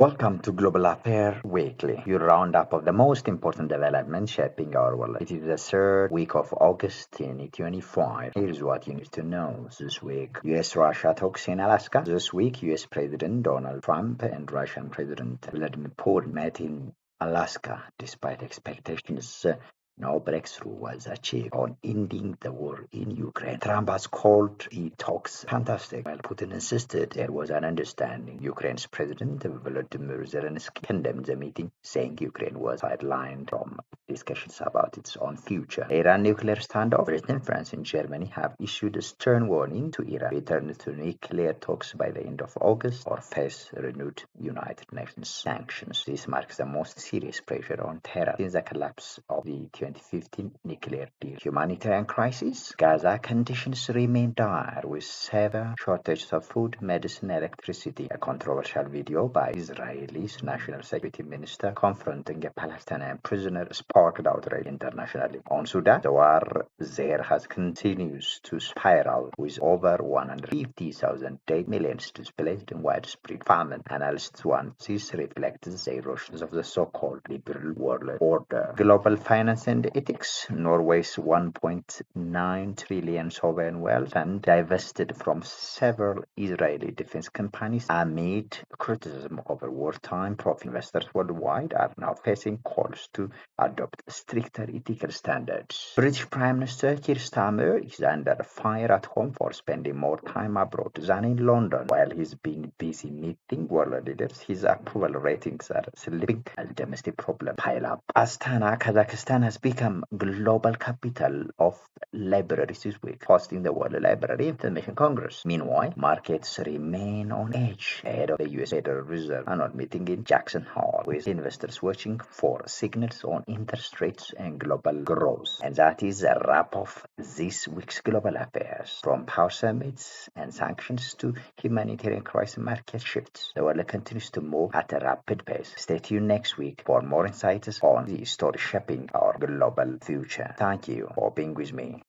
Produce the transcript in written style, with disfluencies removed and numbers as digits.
Welcome to Global Affair Weekly, your roundup of the most important developments shaping our world. It is the third week of August 2025. Here's what you need to know this week. US-Russia talks in Alaska. This week, US President Donald Trump and Russian President Vladimir Putin met in Alaska despite expectations. No breakthrough was achieved on ending the war in Ukraine. Trump has called the talks fantastic, while Putin insisted there was an understanding. Ukraine's President Volodymyr Zelensky condemned the meeting, saying Ukraine was sidelined from discussions about its own future. Iran nuclear standoff. Britain, France, and Germany have issued a stern warning to Iran. Return to nuclear talks by the end of August or face renewed United Nations sanctions. This marks the most serious pressure on Tehran since the collapse of the 2015 nuclear deal. Humanitarian crisis. Gaza conditions remain dire with severe shortages of food, medicine, and electricity. A controversial video by Israel's National Security Minister confronting a Palestinian prisoner sparked outrage internationally. On Sudan, the war there has continues to spiral with over 150,000 dead, millions displaced, and widespread famine. Analysts want this reflects the erosion of the so-called liberal world order. Global finance and ethics. Norway's 1.9 trillion sovereign wealth fund divested from several Israeli defense companies amid criticism over wartime profit. Investors worldwide are now facing calls to adopt stricter ethical standards. British Prime Minister Keir Starmer is under fire at home for spending more time abroad than in London. While he's been busy meeting world leaders, his approval ratings are slipping as domestic problems pile up. Astana, Kazakhstan has become global capital of libraries this week, hosting the World Library Information Congress. Meanwhile, markets remain on edge ahead of the US Federal Reserve annual meeting in Jackson Hole, with investors watching for signals on interest rates and global growth. And that is a wrap of this week's global affairs. From power summits and sanctions to humanitarian crisis market shifts, the world continues to move at a rapid pace. Stay tuned next week for more insights on the story shaping our global future. Thank you for being with me.